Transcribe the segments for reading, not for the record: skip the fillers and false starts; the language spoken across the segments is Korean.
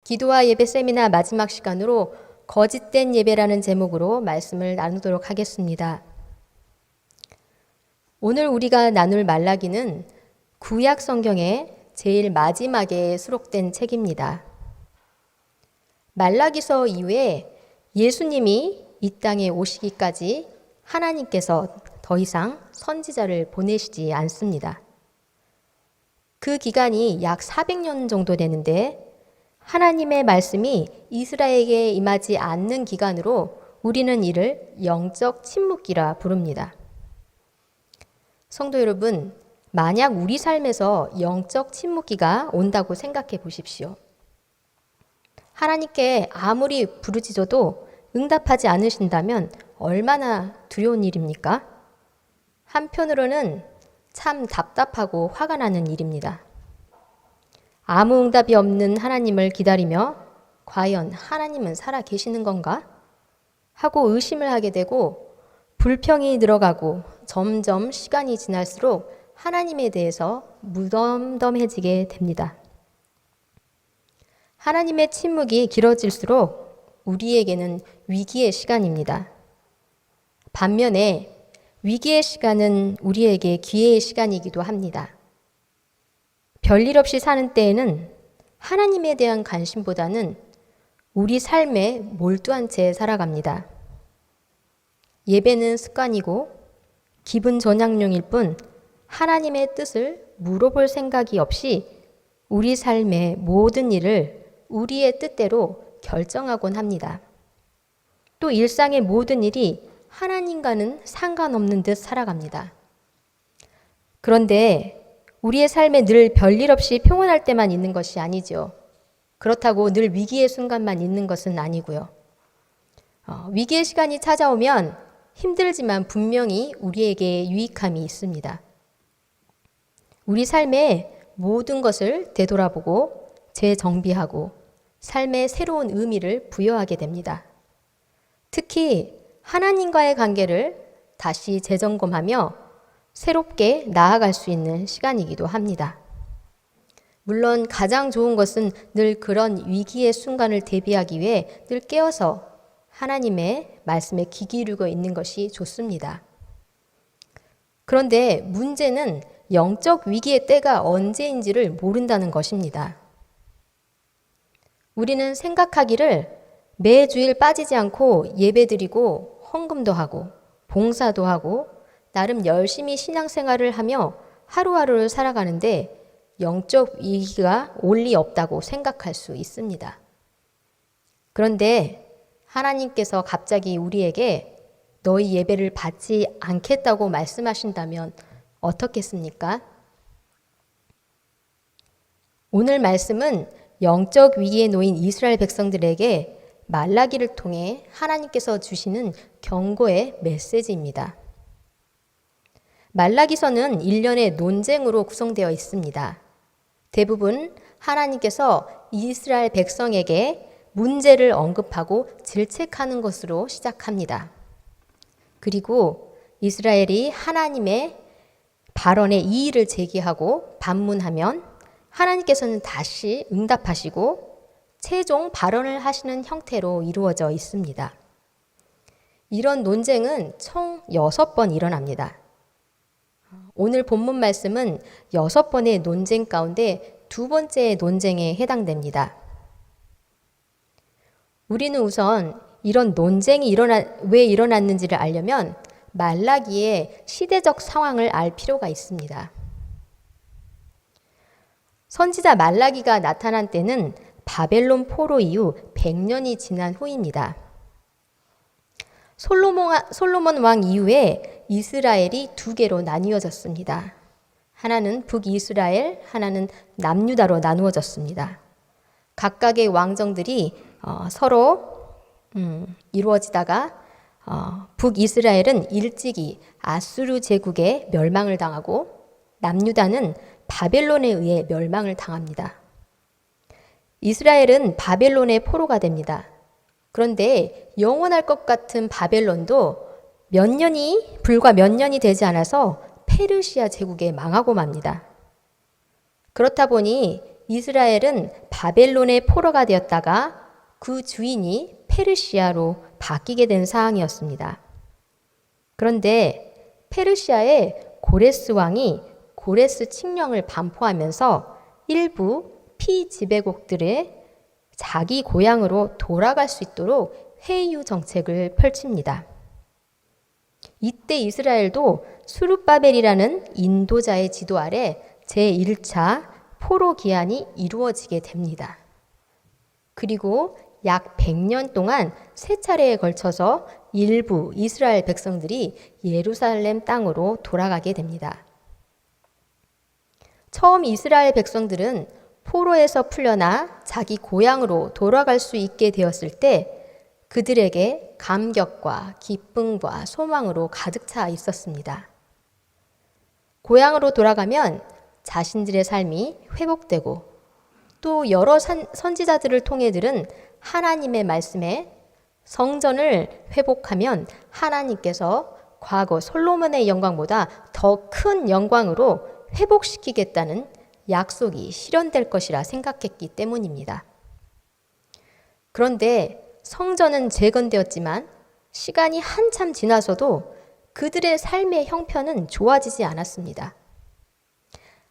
기도와 예배 세미나 마지막 시간으로 거짓된 예배라는 제목으로 말씀을 나누도록 하겠습니다. 오늘 우리가 나눌 말라기는 구약 성경의 제일 마지막에 수록된 책입니다. 말라기서 이후에 예수님이 이 땅에 오시기까지 하나님께서 더 이상 선지자를 보내시지 않습니다. 그 기간이 약 400년 정도 되는데 하나님의 말씀이 이스라엘에게 임하지 않는 기간으로 우리는 이를 영적 침묵기라 부릅니다. 성도 여러분, 만약 우리 삶에서 영적 침묵기가 온다고 생각해 보십시오. 하나님께 아무리 부르짖어도 응답하지 않으신다면 얼마나 두려운 일입니까? 한편으로는 참 답답하고 화가 나는 일입니다. 아무 응답이 없는 하나님을 기다리며 과연 하나님은 살아 계시는 건가? 하고 의심을 하게 되고 불평이 늘어가고 점점 시간이 지날수록 하나님에 대해서 무덤덤해지게 됩니다. 하나님의 침묵이 길어질수록 우리에게는 위기의 시간입니다. 반면에 위기의 시간은 우리에게 기회의 시간이기도 합니다. 별일 없이 사는 때에는 하나님에 대한 관심보다는 우리 삶에 몰두한 채 살아갑니다. 예배는 습관이고 기분 전향용일 뿐 하나님의 뜻을 물어볼 생각이 없이 우리 삶의 모든 일을 우리의 뜻대로 결정하곤 합니다. 또 일상의 모든 일이 하나님과는 상관없는 듯 살아갑니다. 그런데 우리의 삶에 늘 별일 없이 평온할 때만 있는 것이 아니죠. 그렇다고 늘 위기의 순간만 있는 것은 아니고요. 위기의 시간이 찾아오면 힘들지만 분명히 우리에게 유익함이 있습니다. 우리 삶의 모든 것을 되돌아보고 재정비하고 삶의 새로운 의미를 부여하게 됩니다. 특히 하나님과의 관계를 다시 재점검하며 새롭게 나아갈 수 있는 시간이기도 합니다. 물론 가장 좋은 것은 늘 그런 위기의 순간을 대비하기 위해 늘 깨어서 하나님의 말씀에 귀 기울이고 있는 것이 좋습니다. 그런데 문제는 영적 위기의 때가 언제인지를 모른다는 것입니다. 우리는 생각하기를 매주일 빠지지 않고 예배드리고 헌금도 하고 봉사도 하고 나름 열심히 신앙생활을 하며 하루하루를 살아가는데 영적 위기가 올 리 없다고 생각할 수 있습니다. 그런데 하나님께서 갑자기 우리에게 너희 예배를 받지 않겠다고 말씀하신다면 어떻겠습니까? 오늘 말씀은 영적 위기에 놓인 이스라엘 백성들에게 말라기를 통해 하나님께서 주시는 경고의 메시지입니다. 말라기서는 일련의 논쟁으로 구성되어 있습니다. 대부분 하나님께서 이스라엘 백성에게 문제를 언급하고 질책하는 것으로 시작합니다. 그리고 이스라엘이 하나님의 발언에 이의를 제기하고 반문하면 하나님께서는 다시 응답하시고 최종 발언을 하시는 형태로 이루어져 있습니다. 이런 논쟁은 총 6번 일어납니다. 오늘 본문 말씀은 6번의 논쟁 가운데 2번째 논쟁에 해당됩니다. 우리는 우선 이런 논쟁이 왜 일어났는지를 알려면 말라기의 시대적 상황을 알 필요가 있습니다. 선지자 말라기가 나타난 때는 바벨론 포로 이후 100년이 지난 후입니다. 솔로몬 왕 이후에 이스라엘이 2개로 나뉘어졌습니다. 하나는 북이스라엘, 하나는 남유다로 나누어졌습니다. 각각의 왕정들이 서로 이루어지다가 북이스라엘은 일찍이 아수르 제국의 멸망을 당하고 남유다는 바벨론에 의해 멸망을 당합니다. 이스라엘은 바벨론의 포로가 됩니다. 그런데 영원할 것 같은 바벨론도 불과 몇 년이 되지 않아서 페르시아 제국에 망하고 맙니다. 그렇다 보니 이스라엘은 바벨론의 포로가 되었다가 그 주인이 페르시아로 바뀌게 된 상황이었습니다. 그런데 페르시아의 고레스 왕이 고레스 칙령을 반포하면서 일부 피지배국들의 자기 고향으로 돌아갈 수 있도록 회유 정책을 펼칩니다. 이때 이스라엘도 수룹바벨이라는 인도자의 지도 아래 제1차 포로 기한이 이루어지게 됩니다. 그리고 약 100년 동안 세 차례에 걸쳐서 일부 이스라엘 백성들이 예루살렘 땅으로 돌아가게 됩니다. 처음 이스라엘 백성들은 포로에서 풀려나 자기 고향으로 돌아갈 수 있게 되었을 때 그들에게 감격과 기쁨과 소망으로 가득 차 있었습니다. 고향으로 돌아가면 자신들의 삶이 회복되고 또 여러 선지자들을 통해 들은 하나님의 말씀에 성전을 회복하면 하나님께서 과거 솔로몬의 영광보다 더 큰 영광으로 회복시키겠다는 약속이 실현될 것이라 생각했기 때문입니다. 그런데 성전은 재건되었지만 시간이 한참 지나서도 그들의 삶의 형편은 좋아지지 않았습니다.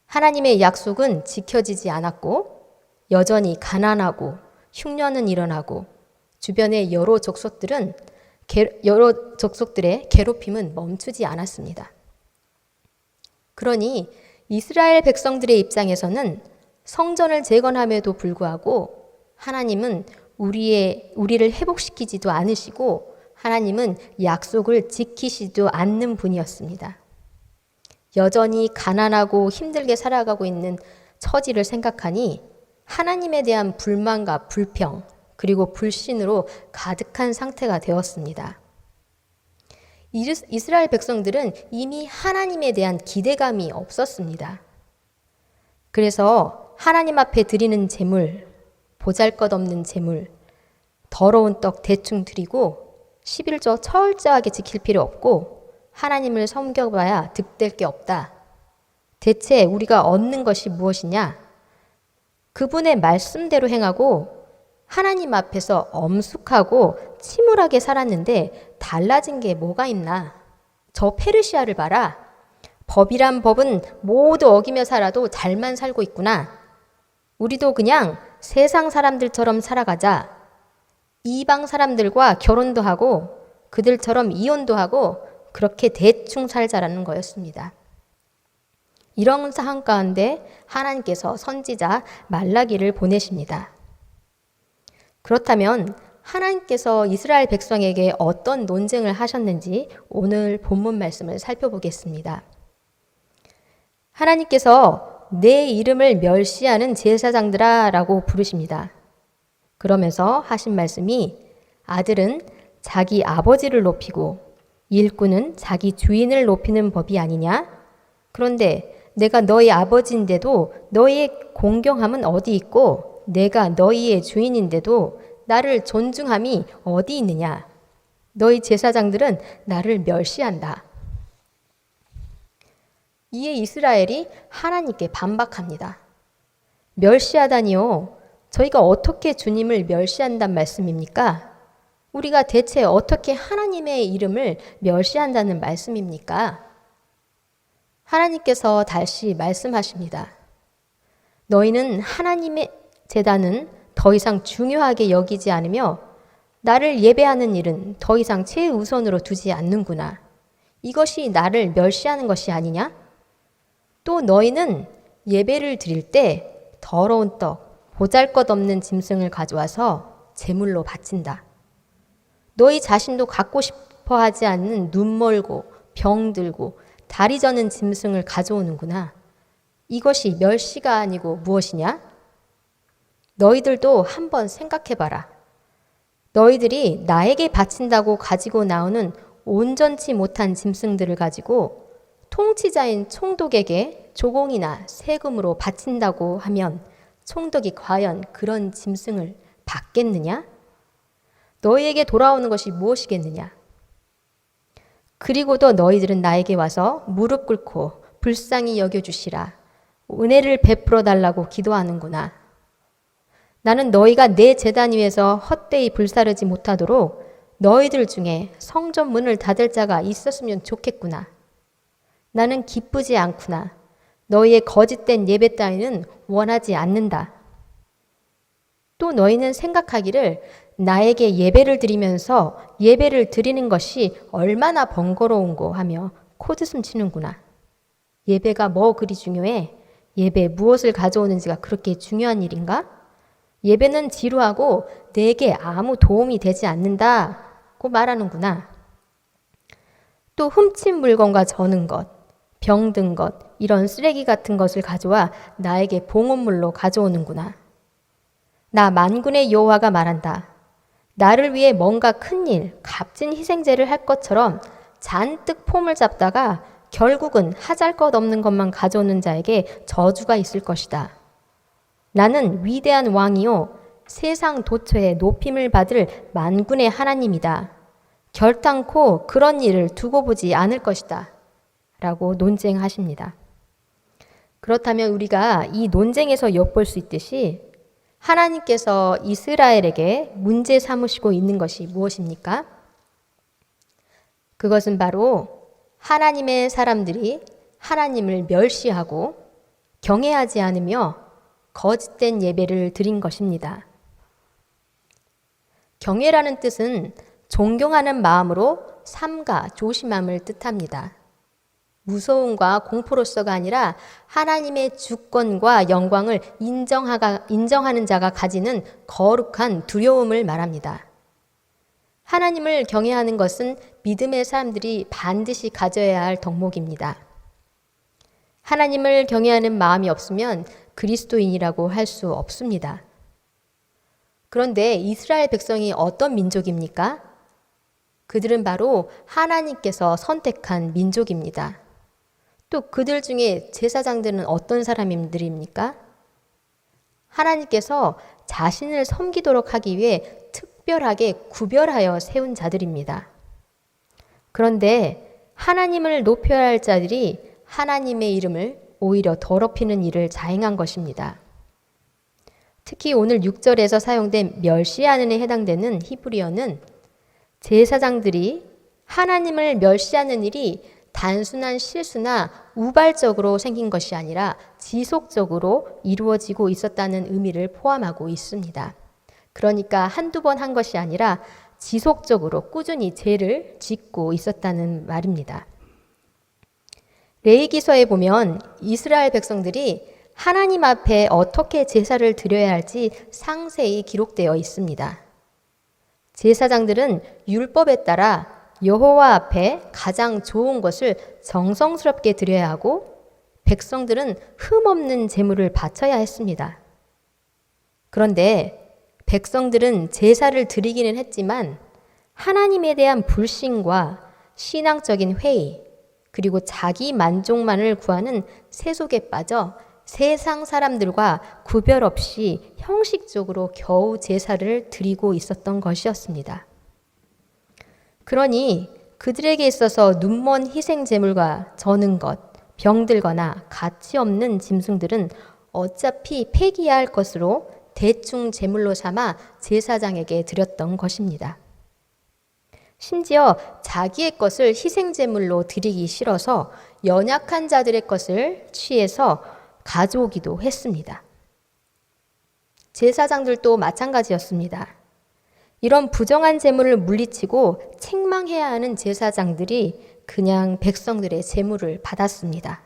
하나님의 약속은 지켜지지 않았고 여전히 가난하고 흉년은 일어나고 주변의 여러 족속들의 괴롭힘은 멈추지 않았습니다. 그러니 이스라엘 백성들의 입장에서는 성전을 재건함에도 불구하고 하나님은 우리를 회복시키지도 않으시고 하나님은 약속을 지키시지도 않는 분이었습니다. 여전히 가난하고 힘들게 살아가고 있는 처지를 생각하니 하나님에 대한 불만과 불평 그리고 불신으로 가득한 상태가 되었습니다. 이스라엘 백성들은 이미 하나님에 대한 기대감이 없었습니다. 그래서 하나님 앞에 드리는 제물, 보잘것없는 제물, 더러운 떡 대충 드리고 11조 철저하게 지킬 필요 없고 하나님을 섬겨봐야 득될 게 없다. 대체 우리가 얻는 것이 무엇이냐? 그분의 말씀대로 행하고 하나님 앞에서 엄숙하고 침울하게 살았는데 달라진 게 뭐가 있나? 저 페르시아를 봐라. 법이란 법은 모두 어기며 살아도 잘만 살고 있구나. 우리도 그냥 세상 사람들처럼 살아가자. 이방 사람들과 결혼도 하고 그들처럼 이혼도 하고 그렇게 대충 살자라는 거였습니다. 이런 상황 가운데 하나님께서 선지자 말라기를 보내십니다. 그렇다면 하나님께서 이스라엘 백성에게 어떤 논쟁을 하셨는지 오늘 본문 말씀을 살펴보겠습니다. 하나님께서 내 이름을 멸시하는 제사장들아 라고 부르십니다. 그러면서 하신 말씀이 아들은 자기 아버지를 높이고 일꾼은 자기 주인을 높이는 법이 아니냐? 그런데 내가 너희 아버지인데도 너희의 공경함은 어디 있고 내가 너희의 주인인데도 나를 존중함이 어디 있느냐? 너희 제사장들은 나를 멸시한다. 이에 이스라엘이 하나님께 반박합니다. 멸시하다니요. 저희가 어떻게 주님을 멸시한단 말씀입니까? 우리가 대체 어떻게 하나님의 이름을 멸시한다는 말씀입니까? 하나님께서 다시 말씀하십니다. 너희는 하나님의 제단은 더 이상 중요하게 여기지 않으며 나를 예배하는 일은 더 이상 최우선으로 두지 않는구나. 이것이 나를 멸시하는 것이 아니냐? 또 너희는 예배를 드릴 때 더러운 떡, 보잘것없는 짐승을 가져와서 제물로 바친다. 너희 자신도 갖고 싶어 하지 않는 눈 멀고 병들고 다리 저는 짐승을 가져오는구나. 이것이 멸시가 아니고 무엇이냐? 너희들도 한번 생각해봐라. 너희들이 나에게 바친다고 가지고 나오는 온전치 못한 짐승들을 가지고 통치자인 총독에게 조공이나 세금으로 바친다고 하면 총독이 과연 그런 짐승을 받겠느냐? 너희에게 돌아오는 것이 무엇이겠느냐? 그리고도 너희들은 나에게 와서 무릎 꿇고 불쌍히 여겨주시라. 은혜를 베풀어 달라고 기도하는구나. 나는 너희가 내 제단 위에서 헛되이 불사르지 못하도록 너희들 중에 성전 문을 닫을 자가 있었으면 좋겠구나. 나는 기쁘지 않구나. 너희의 거짓된 예배 따위는 원하지 않는다. 또 너희는 생각하기를 나에게 예배를 드리면서 예배를 드리는 것이 얼마나 번거로운고 하며 코드숨 치는구나. 예배가 뭐 그리 중요해? 예배 무엇을 가져오는지가 그렇게 중요한 일인가? 예배는 지루하고 내게 아무 도움이 되지 않는다고 말하는구나. 또 훔친 물건과 저는 것, 병든 것, 이런 쓰레기 같은 것을 가져와 나에게 봉헌물로 가져오는구나. 나 만군의 여호와가 말한다. 나를 위해 뭔가 큰일, 값진 희생제를 할 것처럼 잔뜩 폼을 잡다가 결국은 하잘것없는 것만 가져오는 자에게 저주가 있을 것이다. 나는 위대한 왕이요 세상 도처에 높임을 받을 만군의 하나님이다. 결단코 그런 일을 두고 보지 않을 것이다. 라고 논쟁하십니다. 그렇다면 우리가 이 논쟁에서 엿볼 수 있듯이 하나님께서 이스라엘에게 문제 삼으시고 있는 것이 무엇입니까? 그것은 바로 하나님의 사람들이 하나님을 멸시하고 경외하지 않으며 거짓된 예배를 드린 것입니다. 경외라는 뜻은 존경하는 마음으로 삼가 조심함을 뜻합니다. 무서움과 공포로서가 아니라 하나님의 주권과 영광을 인정하는 자가 가지는 거룩한 두려움을 말합니다. 하나님을 경외하는 것은 믿음의 사람들이 반드시 가져야 할 덕목입니다. 하나님을 경외하는 마음이 없으면 그리스도인이라고 할 수 없습니다. 그런데 이스라엘 백성이 어떤 민족입니까? 그들은 바로 하나님께서 선택한 민족입니다. 또 그들 중에 제사장들은 어떤 사람들입니까? 하나님께서 자신을 섬기도록 하기 위해 특별하게 구별하여 세운 자들입니다. 그런데 하나님을 높여야 할 자들이 하나님의 이름을 오히려 더럽히는 일을 자행한 것입니다. 특히 오늘 6절에서 사용된 멸시하는에 해당되는 히브리어는 제사장들이 하나님을 멸시하는 일이 단순한 실수나 우발적으로 생긴 것이 아니라 지속적으로 이루어지고 있었다는 의미를 포함하고 있습니다. 그러니까 한두 번 한 것이 아니라 지속적으로 꾸준히 죄를 짓고 있었다는 말입니다. 레위기서에 보면 이스라엘 백성들이 하나님 앞에 어떻게 제사를 드려야 할지 상세히 기록되어 있습니다. 제사장들은 율법에 따라 여호와 앞에 가장 좋은 것을 정성스럽게 드려야 하고 백성들은 흠없는 제물을 바쳐야 했습니다. 그런데 백성들은 제사를 드리기는 했지만 하나님에 대한 불신과 신앙적인 회의 그리고 자기 만족만을 구하는 세속에 빠져 세상 사람들과 구별 없이 형식적으로 겨우 제사를 드리고 있었던 것이었습니다. 그러니 그들에게 있어서 눈먼 희생 제물과 저는 것, 병들거나 가치 없는 짐승들은 어차피 폐기해야 할 것으로 대충 제물로 삼아 제사장에게 드렸던 것입니다. 심지어 자기의 것을 희생 제물로 드리기 싫어서 연약한 자들의 것을 취해서 가져오기도 했습니다. 제사장들도 마찬가지였습니다. 이런 부정한 제물을 물리치고 책망해야 하는 제사장들이 그냥 백성들의 제물을 받았습니다.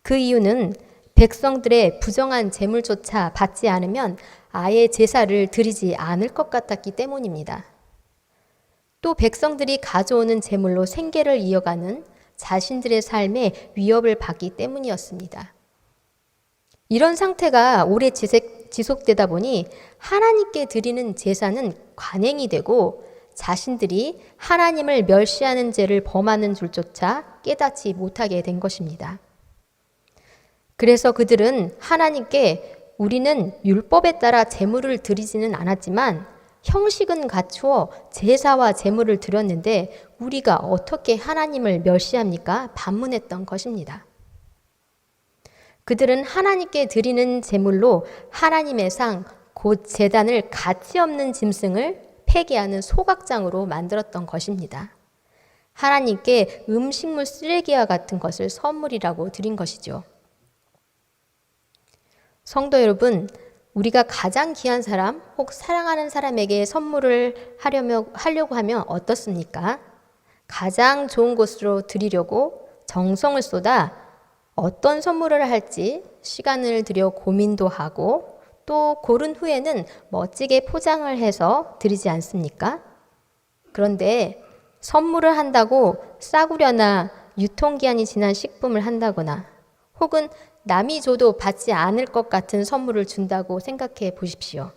그 이유는 백성들의 부정한 제물조차 받지 않으면 아예 제사를 드리지 않을 것 같았기 때문입니다. 또 백성들이 가져오는 제물로 생계를 이어가는 자신들의 삶에 위협을 받기 때문이었습니다. 이런 상태가 오래 지속되다 보니 하나님께 드리는 제사는 관행이 되고 자신들이 하나님을 멸시하는 죄를 범하는 줄조차 깨닫지 못하게 된 것입니다. 그래서 그들은 하나님께 우리는 율법에 따라 제물을 드리지는 않았지만 형식은 갖추어 제사와 제물을 드렸는데 우리가 어떻게 하나님을 멸시합니까? 반문했던 것입니다. 그들은 하나님께 드리는 제물로 하나님의 상, 곧 제단을 가치 없는 짐승을 폐기하는 소각장으로 만들었던 것입니다. 하나님께 음식물 쓰레기와 같은 것을 선물이라고 드린 것이죠. 성도 여러분, 우리가 가장 귀한 사람, 혹 사랑하는 사람에게 선물을 하려고 하면 어떻습니까? 가장 좋은 곳으로 드리려고 정성을 쏟아 어떤 선물을 할지 시간을 들여 고민도 하고 또 고른 후에는 멋지게 포장을 해서 드리지 않습니까? 그런데 선물을 한다고 싸구려나 유통기한이 지난 식품을 한다거나 혹은 남이 줘도 받지 않을 것 같은 선물을 준다고 생각해 보십시오.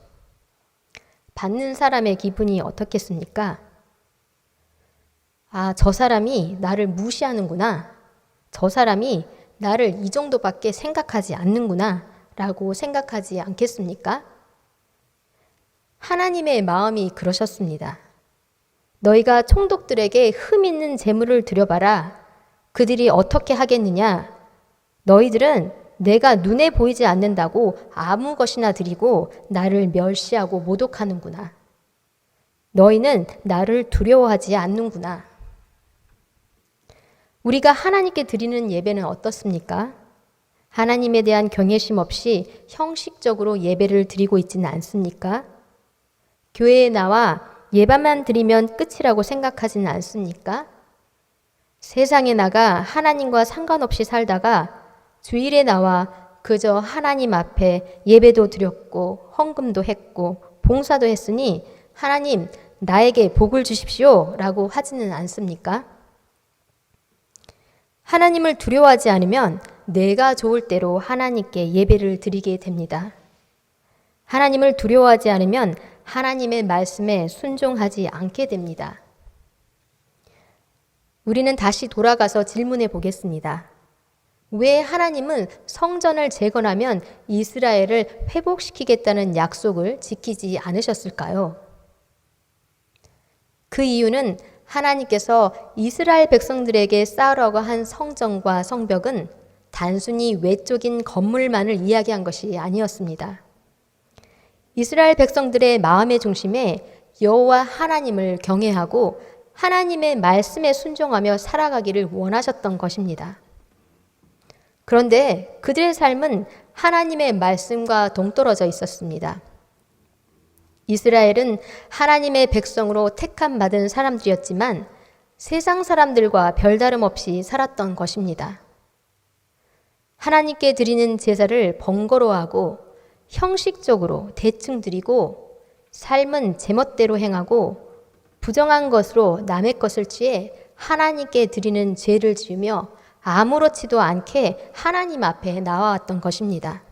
받는 사람의 기분이 어떻겠습니까? 아, 저 사람이 나를 무시하는구나. 저 사람이 나를 이 정도밖에 생각하지 않는구나 라고 생각하지 않겠습니까? 하나님의 마음이 그러셨습니다. 너희가 총독들에게 흠 있는 재물을 드려봐라. 그들이 어떻게 하겠느냐? 너희들은 내가 눈에 보이지 않는다고 아무 것이나 드리고 나를 멸시하고 모독하는구나. 너희는 나를 두려워하지 않는구나. 우리가 하나님께 드리는 예배는 어떻습니까? 하나님에 대한 경외심 없이 형식적으로 예배를 드리고 있지는 않습니까? 교회에 나와 예배만 드리면 끝이라고 생각하지는 않습니까? 세상에 나가 하나님과 상관없이 살다가 주일에 나와 그저 하나님 앞에 예배도 드렸고 헌금도 했고 봉사도 했으니 하나님 나에게 복을 주십시오 라고 하지는 않습니까? 하나님을 두려워하지 않으면 내가 좋을 대로 하나님께 예배를 드리게 됩니다. 하나님을 두려워하지 않으면 하나님의 말씀에 순종하지 않게 됩니다. 우리는 다시 돌아가서 질문해 보겠습니다. 왜 하나님은 성전을 재건하면 이스라엘을 회복시키겠다는 약속을 지키지 않으셨을까요? 그 이유는 하나님께서 이스라엘 백성들에게 쌓으라고 한 성전과 성벽은 단순히 외적인 건물만을 이야기한 것이 아니었습니다. 이스라엘 백성들의 마음의 중심에 여호와 하나님을 경외하고 하나님의 말씀에 순종하며 살아가기를 원하셨던 것입니다. 그런데 그들의 삶은 하나님의 말씀과 동떨어져 있었습니다. 이스라엘은 하나님의 백성으로 택함 받은 사람들이었지만 세상 사람들과 별다름 없이 살았던 것입니다. 하나님께 드리는 제사를 번거로워하고 형식적으로 대충 드리고 삶은 제멋대로 행하고 부정한 것으로 남의 것을 취해 하나님께 드리는 죄를 지으며 아무렇지도 않게 하나님 앞에 나와왔던 것입니다.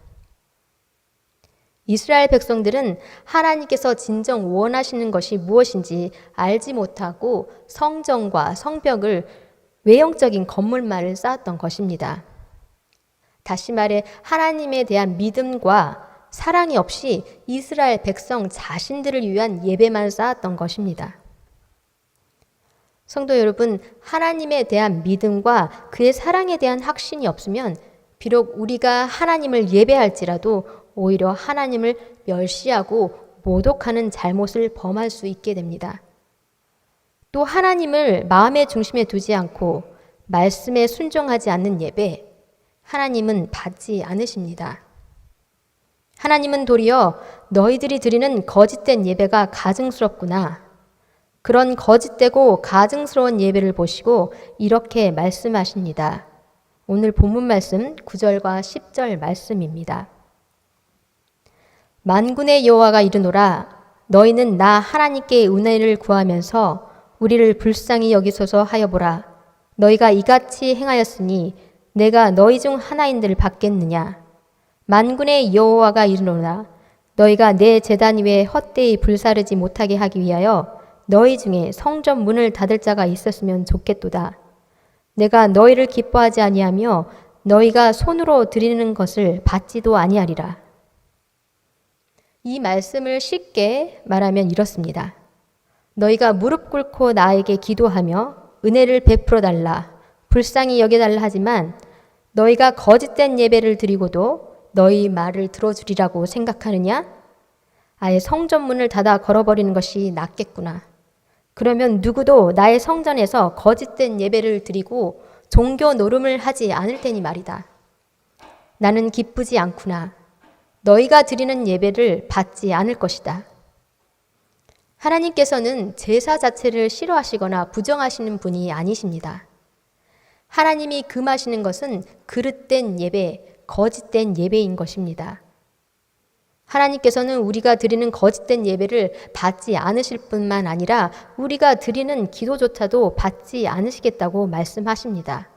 이스라엘 백성들은 하나님께서 진정 원하시는 것이 무엇인지 알지 못하고 성전과 성벽을 외형적인 건물만을 쌓았던 것입니다. 다시 말해 하나님에 대한 믿음과 사랑이 없이 이스라엘 백성 자신들을 위한 예배만 쌓았던 것입니다. 성도 여러분, 하나님에 대한 믿음과 그의 사랑에 대한 확신이 없으면 비록 우리가 하나님을 예배할지라도 오히려 하나님을 멸시하고 모독하는 잘못을 범할 수 있게 됩니다. 또 하나님을 마음의 중심에 두지 않고 말씀에 순종하지 않는 예배, 하나님은 받지 않으십니다. 하나님은 도리어 너희들이 드리는 거짓된 예배가 가증스럽구나. 그런 거짓되고 가증스러운 예배를 보시고 이렇게 말씀하십니다. 오늘 본문 말씀 9절과 10절 말씀입니다. 만군의 여호와가 이르노라 너희는 나 하나님께 은혜를 구하면서 우리를 불쌍히 여기소서 하여 보라. 너희가 이같이 행하였으니 내가 너희 중 하나인들을 받겠느냐. 만군의 여호와가 이르노라 너희가 내 제단 위에 헛되이 불사르지 못하게 하기 위하여 너희 중에 성전 문을 닫을 자가 있었으면 좋겠도다. 내가 너희를 기뻐하지 아니하며 너희가 손으로 드리는 것을 받지도 아니하리라. 이 말씀을 쉽게 말하면 이렇습니다. 너희가 무릎 꿇고 나에게 기도하며 은혜를 베풀어 달라, 불쌍히 여겨달라 하지만 너희가 거짓된 예배를 드리고도 너희 말을 들어주리라고 생각하느냐? 아예 성전문을 닫아 걸어버리는 것이 낫겠구나. 그러면 누구도 나의 성전에서 거짓된 예배를 드리고 종교 노름을 하지 않을 테니 말이다. 나는 기쁘지 않구나. 너희가 드리는 예배를 받지 않을 것이다. 하나님께서는 제사 자체를 싫어하시거나 부정하시는 분이 아니십니다. 하나님이 금하시는 것은 그릇된 예배, 거짓된 예배인 것입니다. 하나님께서는 우리가 드리는 거짓된 예배를 받지 않으실 뿐만 아니라 우리가 드리는 기도조차도 받지 않으시겠다고 말씀하십니다.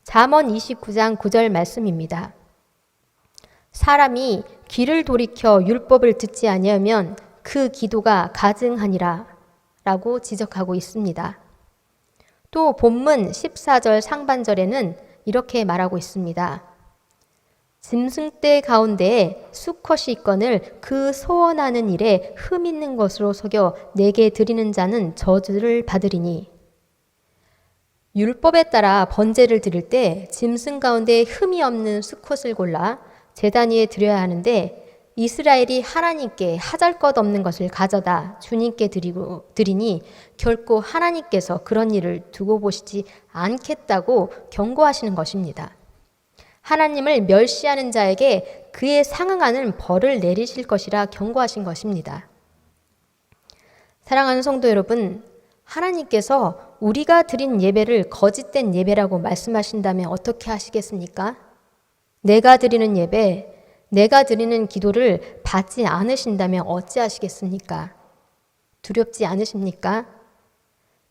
잠언 29장 9절 말씀입니다. 사람이 귀를 돌이켜 율법을 듣지 아니하면 그 기도가 가증하니라 라고 지적하고 있습니다. 또 본문 14절 상반절에는 이렇게 말하고 있습니다. 짐승떼 가운데에 수컷이 있거늘 그 소원하는 일에 흠 있는 것으로 속여 내게 드리는 자는 저주를 받으리니. 율법에 따라 번제를 드릴 때 짐승 가운데 흠이 없는 수컷을 골라 제단 위에 드려야 하는데 이스라엘이 하나님께 하잘것없는 것을 가져다 주님께 드리니 결코 하나님께서 그런 일을 두고 보시지 않겠다고 경고하시는 것입니다. 하나님을 멸시하는 자에게 그에 상응하는 벌을 내리실 것이라 경고하신 것입니다. 사랑하는 성도 여러분, 하나님께서 우리가 드린 예배를 거짓된 예배라고 말씀하신다면 어떻게 하시겠습니까? 내가 드리는 예배, 내가 드리는 기도를 받지 않으신다면 어찌하시겠습니까? 두렵지 않으십니까?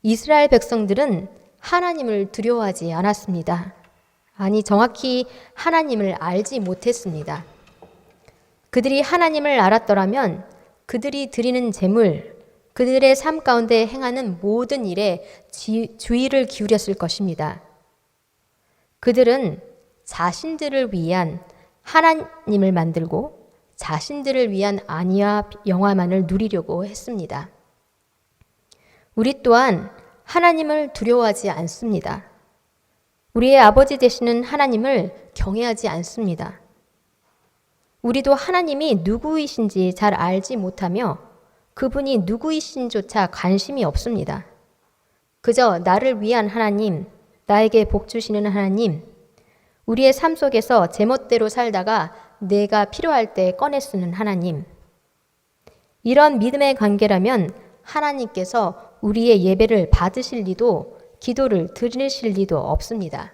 이스라엘 백성들은 하나님을 두려워하지 않았습니다. 아니, 정확히 하나님을 알지 못했습니다. 그들이 하나님을 알았더라면 그들이 드리는 제물, 그들의 삶 가운데 행하는 모든 일에 주의를 기울였을 것입니다. 그들은 자신들을 위한 하나님을 만들고 자신들을 위한 안위와 영화만을 누리려고 했습니다. 우리 또한 하나님을 두려워하지 않습니다. 우리의 아버지 되시는 하나님을 경외하지 않습니다. 우리도 하나님이 누구이신지 잘 알지 못하며 그분이 누구이신조차 관심이 없습니다. 그저 나를 위한 하나님, 나에게 복 주시는 하나님, 우리의 삶 속에서 제멋대로 살다가 내가 필요할 때 꺼내 쓰는 하나님. 이런 믿음의 관계라면 하나님께서 우리의 예배를 받으실 리도 기도를 들으실 리도 없습니다.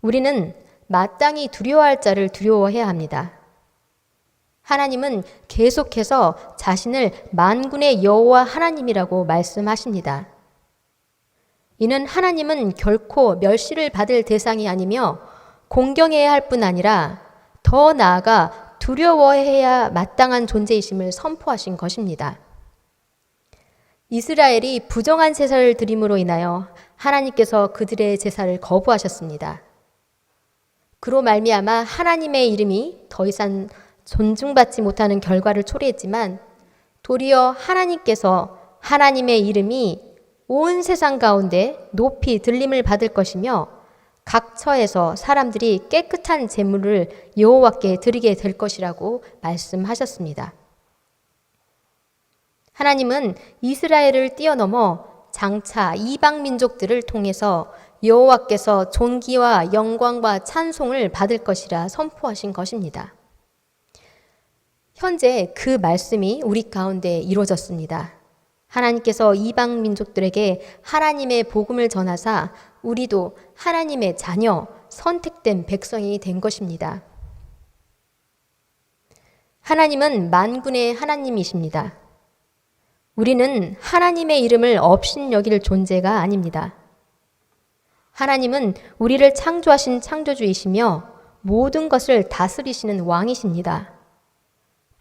우리는 마땅히 두려워할 자를 두려워해야 합니다. 하나님은 계속해서 자신을 만군의 여호와 하나님이라고 말씀하십니다. 이는 하나님은 결코 멸시를 받을 대상이 아니며 공경해야 할 뿐 아니라 더 나아가 두려워해야 마땅한 존재이심을 선포하신 것입니다. 이스라엘이 부정한 제사를 드림으로 인하여 하나님께서 그들의 제사를 거부하셨습니다. 그로 말미암아 하나님의 이름이 더 이상 존중받지 못하는 결과를 초래했지만 도리어 하나님께서 하나님의 이름이 온 세상 가운데 높이 들림을 받을 것이며 각 처에서 사람들이 깨끗한 제물을 여호와께 드리게 될 것이라고 말씀하셨습니다. 하나님은 이스라엘을 뛰어넘어 장차 이방 민족들을 통해서 여호와께서 존귀와 영광과 찬송을 받을 것이라 선포하신 것입니다. 현재 그 말씀이 우리 가운데 이루어졌습니다. 하나님께서 이방 민족들에게 하나님의 복음을 전하사 우리도 하나님의 자녀, 선택된 백성이 된 것입니다. 하나님은 만군의 하나님이십니다. 우리는 하나님의 이름을 업신여길 존재가 아닙니다. 하나님은 우리를 창조하신 창조주이시며 모든 것을 다스리시는 왕이십니다.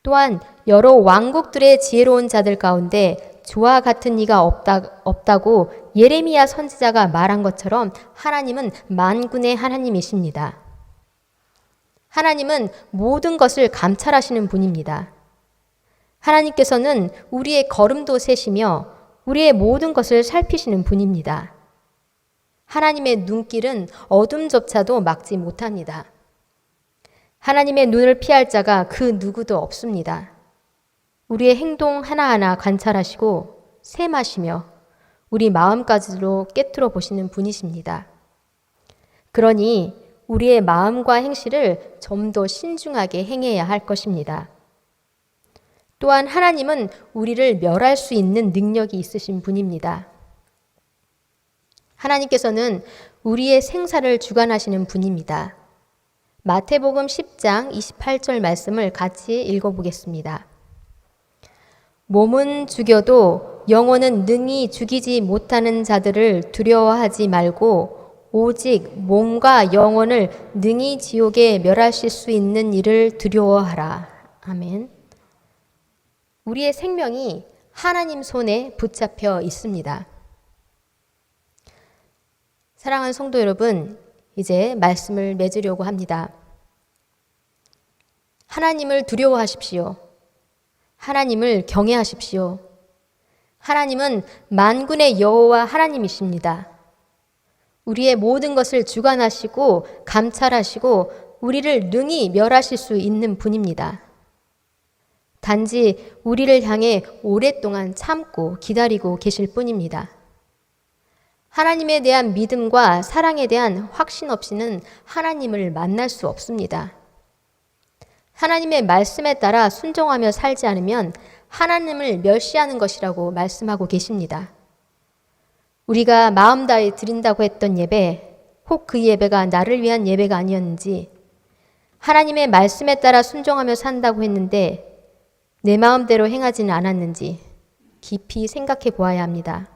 또한 여러 왕국들의 지혜로운 자들 가운데 주와 같은 이가 없다고 예레미야 선지자가 말한 것처럼 하나님은 만군의 하나님이십니다. 하나님은 모든 것을 감찰하시는 분입니다. 하나님께서는 우리의 걸음도 세시며 우리의 모든 것을 살피시는 분입니다. 하나님의 눈길은 어둠조차도 막지 못합니다. 하나님의 눈을 피할 자가 그 누구도 없습니다. 우리의 행동 하나하나 관찰하시고 셈하시며 우리 마음까지도 꿰뚫어 보시는 분이십니다. 그러니 우리의 마음과 행실을 좀 더 신중하게 행해야 할 것입니다. 또한 하나님은 우리를 멸할 수 있는 능력이 있으신 분입니다. 하나님께서는 우리의 생사를 주관하시는 분입니다. 마태복음 10장 28절 말씀을 같이 읽어보겠습니다. 몸은 죽여도 영혼은 능히 죽이지 못하는 자들을 두려워하지 말고 오직 몸과 영혼을 능히 지옥에 멸하실 수 있는 이를 두려워하라. 아멘. 우리의 생명이 하나님 손에 붙잡혀 있습니다. 사랑하는 성도 여러분, 이제 말씀을 맺으려고 합니다. 하나님을 두려워하십시오. 하나님을 경외하십시오. 하나님은 만군의 여호와 하나님이십니다. 우리의 모든 것을 주관하시고 감찰하시고 우리를 능히 멸하실 수 있는 분입니다. 단지 우리를 향해 오랫동안 참고 기다리고 계실 뿐입니다. 하나님에 대한 믿음과 사랑에 대한 확신 없이는 하나님을 만날 수 없습니다. 하나님의 말씀에 따라 순종하며 살지 않으면 하나님을 멸시하는 것이라고 말씀하고 계십니다. 우리가 마음 다해 드린다고 했던 예배, 혹 그 예배가 나를 위한 예배가 아니었는지, 하나님의 말씀에 따라 순종하며 산다고 했는데 내 마음대로 행하지는 않았는지 깊이 생각해 보아야 합니다.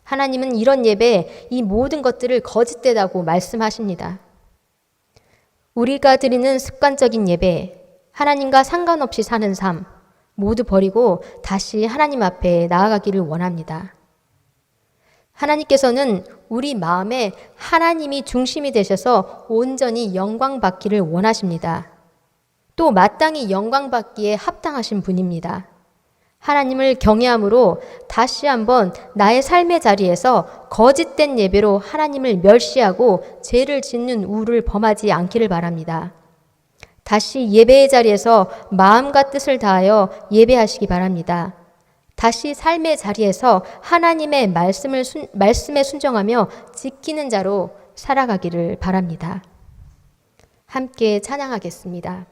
하나님은 이런 예배, 이 모든 것들을 거짓되다고 말씀하십니다. 우리가 드리는 습관적인 예배, 하나님과 상관없이 사는 삶 모두 버리고 다시 하나님 앞에 나아가기를 원합니다. 하나님께서는 우리 마음에 하나님이 중심이 되셔서 온전히 영광 받기를 원하십니다. 또 마땅히 영광 받기에 합당하신 분입니다. 하나님을 경외함으로 다시 한번 나의 삶의 자리에서 거짓된 예배로 하나님을 멸시하고 죄를 짓는 우를 범하지 않기를 바랍니다. 다시 예배의 자리에서 마음과 뜻을 다하여 예배하시기 바랍니다. 다시 삶의 자리에서 하나님의 말씀에 순종하며 지키는 자로 살아가기를 바랍니다. 함께 찬양하겠습니다.